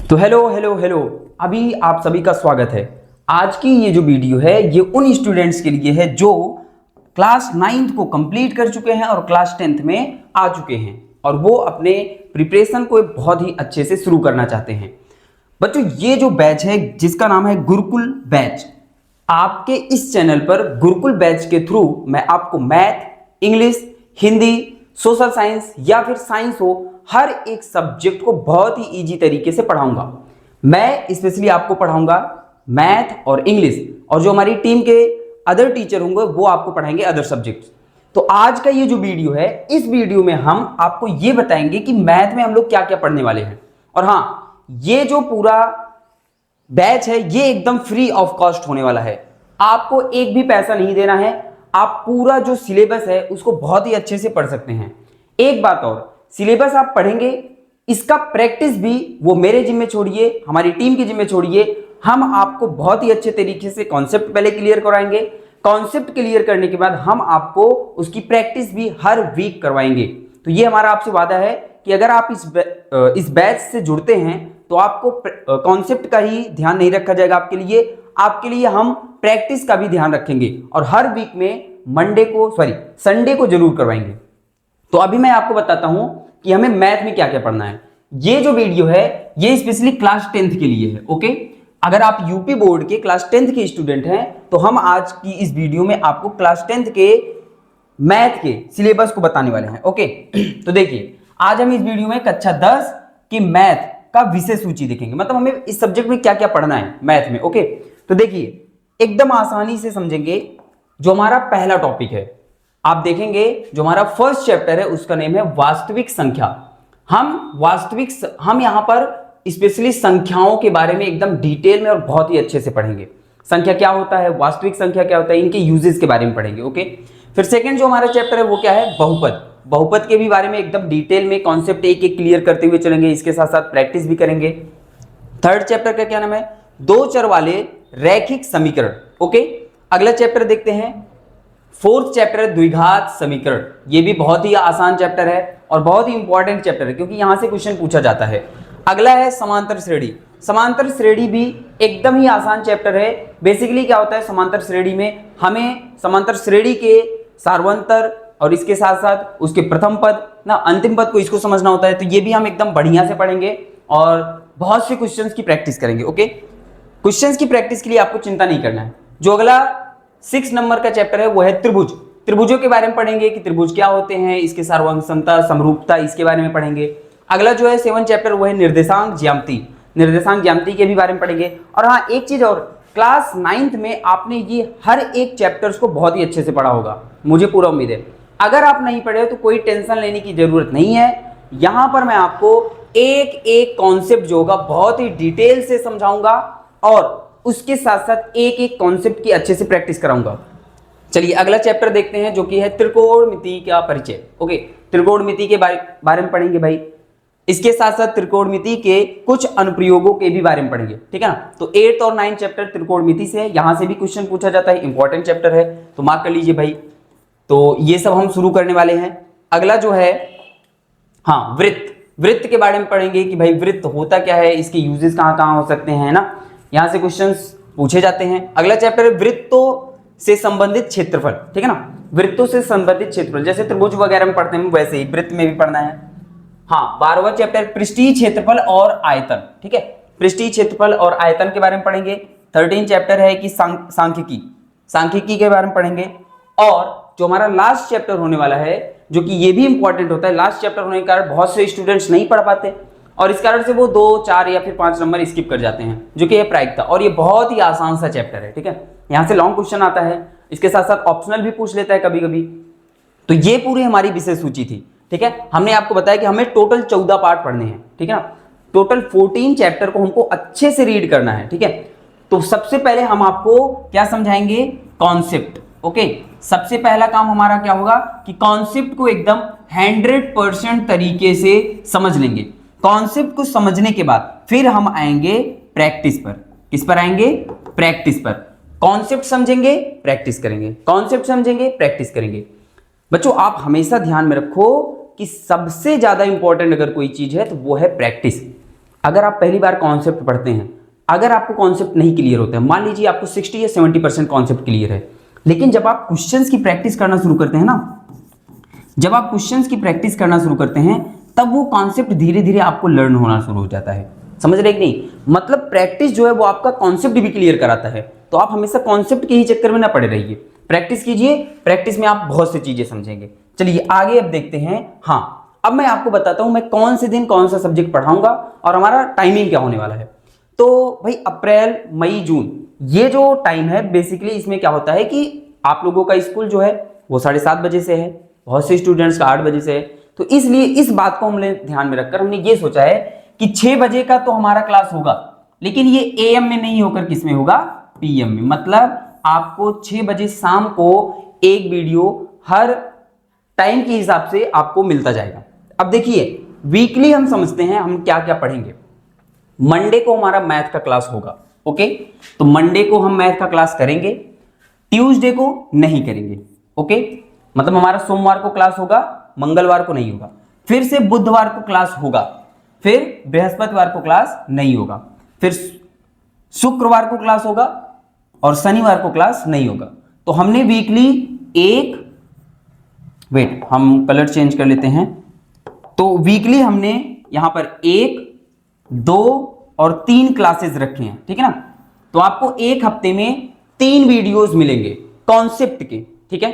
तो hello hello hello, अभी आप सभी का स्वागत है। आज की ये जो वीडियो है ये उन स्टूडेंट्स के लिए है जो क्लास 9th को कंप्लीट कर चुके हैं और क्लास 10th में आ चुके हैं और वो अपने प्रिपरेशन को बहुत ही अच्छे से शुरू करना चाहते हैं। बच्चों, ये जो बैच है जिसका नाम है गुरुकुल बैच, आपके इस चैनल पर गुरुकुल बैच के थ्रू मैं आपको math, English, Hindi, social science या फिर साइंस हो, हर एक सब्जेक्ट को बहुत ही इजी तरीके से पढ़ाऊंगा। मैं स्पेशली आपको पढ़ाऊंगा मैथ और इंग्लिश, और जो हमारी टीम के अदर टीचर होंगे वो आपको पढ़ाएंगे अदर सब्जेक्ट्स। तो आज का ये जो वीडियो है, इस वीडियो में हम आपको ये बताएंगे कि मैथ में हम लोग क्या क्या पढ़ने वाले हैं। और हाँ, ये जो पूरा बैच है ये एकदम फ्री ऑफ कॉस्ट होने वाला है। आपको एक भी पैसा नहीं देना है। आप पूरा जो सिलेबस है उसको बहुत ही अच्छे से पढ़ सकते हैं। एक बात और, सिलेबस आप पढ़ेंगे, इसका प्रैक्टिस भी वो मेरे जिम्मे छोड़िए, हमारी टीम के जिम्मे छोड़िए। हम आपको बहुत ही अच्छे तरीके से कॉन्सेप्ट पहले क्लियर कराएंगे। कॉन्सेप्ट क्लियर करने के बाद हम आपको उसकी प्रैक्टिस भी हर वीक करवाएंगे। तो ये हमारा आपसे वादा है कि अगर आप इस बैच से जुड़ते हैं तो आपको कॉन्सेप्ट का ही ध्यान नहीं रखा जाएगा, आपके लिए हम प्रैक्टिस का भी ध्यान रखेंगे और हर वीक में संडे को जरूर करवाएंगे। तो अभी मैं आपको बताता हूं कि हमें मैथ में क्या क्या पढ़ना है। ये जो वीडियो है ये स्पेशली क्लास 10th के लिए है। ओके, अगर आप यूपी बोर्ड के क्लास 10th के स्टूडेंट हैं तो हम आज की इस वीडियो में आपको क्लास 10th के मैथ के सिलेबस को बताने वाले हैं। ओके, तो देखिए, आज हम इस वीडियो में कक्षा 10 की मैथ का विषय सूची देखेंगे, मतलब हमें इस सब्जेक्ट में क्या क्या पढ़ना है मैथ में। ओके, तो देखिए, एकदम आसानी से समझेंगे। जो हमारा पहला टॉपिक है, आप देखेंगे जो हमारा फर्स्ट चैप्टर है उसका नेम है वास्तविक संख्या। हम यहां पर स्पेशली संख्याओं के बारे में एकदम डिटेल में और बहुत ही अच्छे से पढ़ेंगे। संख्या क्या होता है, वास्तविक संख्या क्या होता है, इनके यूजेस के बारे में पढ़ेंगे। ओके, फिर सेकंड जो हमारा चैप्टर है वो क्या है, बहुपद। बहुपद के भी बारे में एकदम डिटेल में कॉन्सेप्ट एक एक क्लियर करते हुए चलेंगे, इसके साथ साथ प्रैक्टिस भी करेंगे। थर्ड चैप्टर का क्या नाम है, दो चर वाले रैखिक समीकरण। ओके, अगला चैप्टर देखते हैं, फोर्थ चैप्टर है द्विघात समीकरण। ये भी बहुत ही आसान चैप्टर है और बहुत ही इंपॉर्टेंट चैप्टर है क्योंकि यहां से क्वेश्चन पूछा जाता है। अगला है समांतर श्रेणी। समांतर श्रेणी भी एकदम ही आसान चैप्टर है। बेसिकली क्या होता है समांतर श्रेणी में, हमें समांतर श्रेणी के सार्वंतर और इसके साथ साथ उसके प्रथम पद ना अंतिम पद को इसको समझना होता है। तो ये भी हम एकदम बढ़िया से पढ़ेंगे और बहुत से क्वेश्चंस की प्रैक्टिस करेंगे। ओके, क्वेश्चंस की प्रैक्टिस के लिए आपको चिंता नहीं करना है। जो अगला 6 नंबर का चैप्टर है वो है त्रिभुज। त्रिभुजों के बारे में पढ़ेंगे कि त्रिभुज क्या होते हैं, इसके सार्वसमता, समरूपता, इसके बारे में पढ़ेंगे। अगला जो है 7 चैप्टर वो है निर्देशांक ज्यामिति। निर्देशांक ज्यामिति के भी बारे में पढ़ेंगे। और हाँ, एक चीज और, क्लास 9th में आपने ये हर एक चैप्टर्स को बहुत ही अच्छे से पढ़ा होगा, मुझे पूरा उम्मीद है। अगर आप नहीं पढ़े तो कोई टेंशन लेने की जरूरत नहीं है। यहां पर मैं आपको एक एक कॉन्सेप्ट जो होगा बहुत ही डिटेल से समझाऊंगा और उसके साथ साथ एक एक कॉन्सेप्ट की अच्छे से प्रैक्टिस कराऊंगा। चलिए अगला चैप्टर देखते हैं जो कि है त्रिकोणमिति का परिचय। ओके, त्रिकोणमिति के बारे में पढ़ेंगे भाई। इसके साथ साथ त्रिकोणमिति के कुछ अनुप्रयोगों के भी बारे में पढ़ेंगे, ठीक है ना। तो 8th और 9th चैप्टर त्रिकोणमिति से है, यहां से भी क्वेश्चन पूछा जाता है, इंपॉर्टेंट चैप्टर है, तो मार्क कर लीजिए भाई। तो ये सब हम शुरू करने वाले हैं। अगला जो है, हाँ, वृत्त। वृत्त के बारे में पढ़ेंगे कि भाई वृत्त होता क्या है, इसके यूजेस कहाँ कहाँ हो सकते हैं ना, यहां से क्वेश्चंस पूछे जाते हैं। अगला चैप्टर है वृत्तों से संबंधित क्षेत्रफल, ठीक है ना। वृत्तों से संबंधित क्षेत्रफल जैसे त्रिभुज वगैरह में पढ़ते हैं वैसे ही वृत्त में भी पढ़ना है। हाँ, 12वां चैप्टर पृष्ठीय क्षेत्रफल और आयतन, ठीक है। पृष्ठीय क्षेत्रफल और आयतन के बारे में पढ़ेंगे। 13 चैप्टर है कि सांख्यिकी के बारे में पढ़ेंगे। और जो हमारा लास्ट चैप्टर होने वाला है, जो कि ये भी इंपॉर्टेंट होता है, लास्ट चैप्टर होने के कारण बहुत से स्टूडेंट्स नहीं पढ़ पाते और इस कारण से वो 2, 4 या फिर 5 नंबर स्किप कर जाते हैं, जो कि है प्रायिकता। और ये बहुत ही आसान सा चैप्टर है, ठीक है। यहाँ से लॉन्ग क्वेश्चन आता है, इसके साथ साथ ऑप्शनल भी पूछ लेता है कभी कभी। तो ये पूरी हमारी विषय सूची थी, ठीक है। हमने आपको बताया कि हमें टोटल 14 पार्ट पढ़ने हैं, ठीक है ना। टोटल 14 चैप्टर को हमको अच्छे से रीड करना है, ठीक है। तो सबसे पहले हम आपको क्या समझाएंगे, कॉन्सेप्ट। ओके, सबसे पहला काम हमारा क्या होगा कि कॉन्सेप्ट को एकदम 100% तरीके से समझ लेंगे। कॉन्सेप्ट को समझने के बाद फिर हम आएंगे प्रैक्टिस पर। किस पर आएंगे, प्रैक्टिस पर। कॉन्सेप्ट समझेंगे, प्रैक्टिस करेंगे, कॉन्सेप्ट समझेंगे, प्रैक्टिस करेंगे। बच्चों, आप हमेशा ध्यान में रखो कि सबसे ज्यादा इंपॉर्टेंट अगर कोई चीज है तो वो है प्रैक्टिस। अगर आप पहली बार कॉन्सेप्ट पढ़ते हैं, अगर आपको कॉन्सेप्ट नहीं क्लियर होता है, मान लीजिए आपको 60 या 70% कॉन्सेप्ट क्लियर है, लेकिन जब आप क्वेश्चंस की प्रैक्टिस करना शुरू करते हैं ना, जब आप क्वेश्चंस की प्रैक्टिस करना शुरू करते हैं, तब वो कॉन्सेप्ट धीरे धीरे आपको लर्न होना शुरू हो जाता है। समझ रहे कि नहीं? मतलब प्रैक्टिस जो है वो आपका कॉन्सेप्ट भी क्लियर कराता है। तो आप हमेशा कॉन्सेप्ट के ही चक्कर में ना पड़े रहिए, प्रैक्टिस कीजिए, प्रैक्टिस में आप बहुत सी चीजें समझेंगे। चलिए आगे अब देखते हैं। हाँ, अब मैं आपको बताता हूं मैं कौन से दिन कौन सा सब्जेक्ट पढ़ाऊंगा और हमारा टाइमिंग क्या होने वाला है। तो भाई अप्रैल, मई, जून, ये जो टाइम है बेसिकली इसमें क्या होता है कि आप लोगों का स्कूल जो है वो 7:30 बजे से है, बहुत से स्टूडेंट्स का 8 बजे से है। तो इसलिए इस बात को हमने ध्यान में रखकर हमने ये सोचा है कि 6 बजे का तो हमारा क्लास होगा, लेकिन ये AM में नहीं होकर किस में होगा, PM में। मतलब आपको 6 बजे शाम को एक वीडियो हर टाइम के हिसाब से आपको मिलता जाएगा। अब देखिए वीकली हम समझते हैं हम क्या क्या पढ़ेंगे। मंडे को हमारा मैथ का क्लास होगा, ओके, तो मंडे को हम मैथ का क्लास करेंगे, ट्यूसडे को नहीं करेंगे, ओके, मतलब हमारा सोमवार को क्लास होगा, मंगलवार को नहीं होगा, फिर से बुधवार को क्लास होगा, फिर बृहस्पतिवार को क्लास नहीं होगा, फिर शुक्रवार को क्लास होगा और शनिवार को क्लास नहीं होगा। तो हमने वीकली हम कलर चेंज कर लेते हैं। तो वीकली हमने यहां पर 1, 2 और 3 क्लासेस रखे हैं, ठीक है ना। तो आपको एक हफ्ते में 3 वीडियोस मिलेंगे कॉन्सेप्ट के, ठीक है।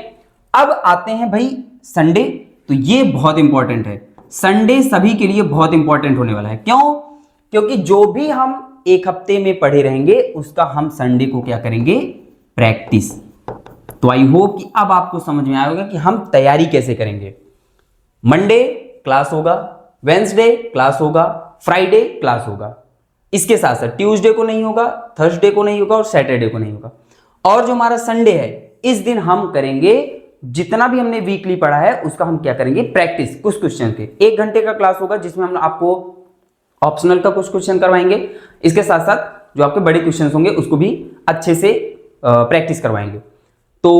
अब आते हैं भाई संडे, तो ये बहुत इंपॉर्टेंट है। संडे सभी के लिए बहुत इंपॉर्टेंट होने वाला है। क्यों? क्योंकि जो भी हम एक हफ्ते में पढ़े रहेंगे उसका हम संडे को क्या करेंगे, प्रैक्टिस। तो आई होप कि अब आपको समझ में आएगा कि हम तैयारी कैसे करेंगे। मंडे क्लास होगा, वेंसडे क्लास होगा, फ्राइडे क्लास होगा, इसके साथ साथ ट्यूसडे को नहीं होगा, थर्सडे को नहीं होगा और सैटरडे को नहीं होगा। और जो हमारा संडे है इस दिन हम करेंगे जितना भी हमने वीकली पढ़ा है उसका हम क्या करेंगे, प्रैक्टिस कुछ क्वेश्चन के। 1 घंटे का क्लास होगा जिसमें हम आपको ऑप्शनल का कुछ क्वेश्चन करवाएंगे, इसके साथ साथ जो आपके बड़े क्वेश्चन होंगे उसको भी अच्छे से प्रैक्टिस करवाएंगे। तो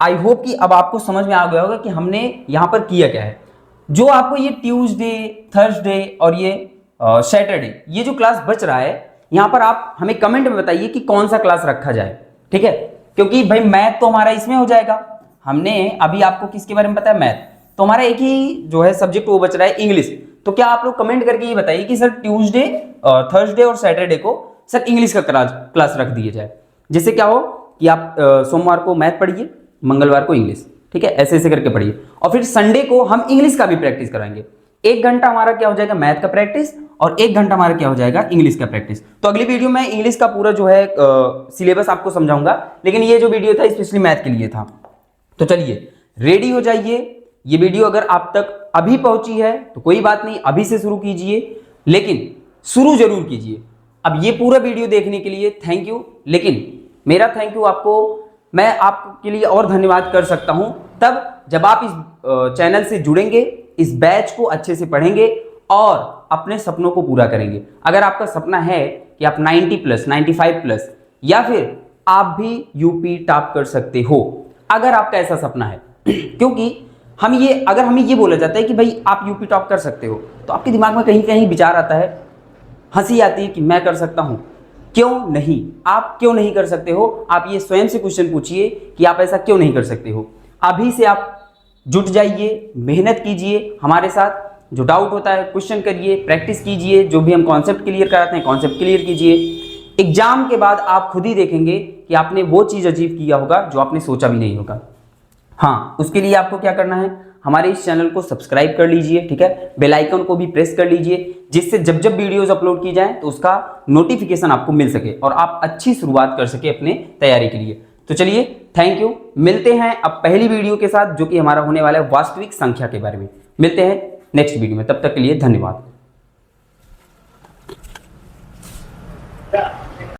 आई होप कि अब आपको समझ में आ गया होगा कि हमने यहां पर किया क्या है। जो आपको ये ट्यूसडे, थर्सडे और ये सैटरडे ये जो क्लास बच रहा है, यहां पर आप हमें कमेंट में बताइए कि कौन सा क्लास रखा जाए, ठीक है। क्योंकि भाई मैथ तो हमारा इसमें हो जाएगा, हमने अभी आपको किसके बारे में बताया, मैथ, तो हमारा एक ही जो है सब्जेक्ट वो बच रहा है, इंग्लिश। तो क्या आप लोग कमेंट करके ये बताइए कि सर ट्यूसडे, थर्सडे और सैटरडे को सर इंग्लिश का क्लास रख दिया जाए, जिससे क्या हो कि आप सोमवार को मैथ पढ़िए, मंगलवार को इंग्लिश, ठीक है, ऐसे ऐसे करके पढ़िए। और फिर संडे को हम इंग्लिश का भी प्रैक्टिस कराएंगे। 1 घंटा हमारा क्या हो जाएगा, मैथ का प्रैक्टिस, और 1 घंटा हमारा क्या हो जाएगा, इंग्लिश का प्रैक्टिस। तो अगली वीडियो में इंग्लिश का पूरा जो है सिलेबस आपको समझाऊंगा, लेकिन ये जो वीडियो था स्पेशली मैथ के लिए था। तो चलिए रेडी हो जाइए। ये वीडियो अगर आप तक अभी पहुंची है तो कोई बात नहीं, अभी से शुरू कीजिए, लेकिन शुरू जरूर कीजिए। अब ये पूरा वीडियो देखने के लिए थैंक यू, लेकिन मेरा थैंक यू आपको मैं आपके लिए और धन्यवाद कर सकता हूं तब जब आप इस चैनल से जुड़ेंगे, इस बैच को अच्छे से पढ़ेंगे और अपने सपनों को पूरा करेंगे। अगर आपका सपना है कि आप 90+, 95+ या फिर आप भी यूपी टॉप कर सकते हो, अगर आपका ऐसा सपना है क्योंकि अगर हमें ये बोला जाता है कि भाई आप यूपी टॉप कर सकते हो, तो आपके दिमाग में कहीं कहीं विचार आता है, हंसी आती है कि मैं कर सकता हूं। क्यों नहीं? आप क्यों नहीं कर सकते हो? आप ये स्वयं से क्वेश्चन पूछिए कि आप ऐसा क्यों नहीं कर सकते हो। अभी से आप जुट जाइए, मेहनत कीजिए हमारे साथ, जो डाउट होता है क्वेश्चन करिए, प्रैक्टिस कीजिए, जो भी हम कॉन्सेप्ट क्लियर कराते हैं कॉन्सेप्ट क्लियर कीजिए। एग्जाम के बाद आप खुद ही देखेंगे कि आपने वो चीज़ अचीव किया होगा जो आपने सोचा भी नहीं होगा। हाँ, उसके लिए आपको क्या करना है, हमारे इस चैनल को सब्सक्राइब कर लीजिए, ठीक है, बेल आइकन को भी प्रेस कर लीजिए, जिससे जब जब वीडियोस अपलोड की जाए तो उसका नोटिफिकेशन आपको मिल सके और आप अच्छी शुरुआत कर सके अपने तैयारी के लिए। तो चलिए थैंक यू, मिलते हैं अब पहली वीडियो के साथ जो कि हमारा होने वाला है वास्तविक संख्या के बारे में। मिलते हैं नेक्स्ट वीडियो में, तब तक के लिए धन्यवाद।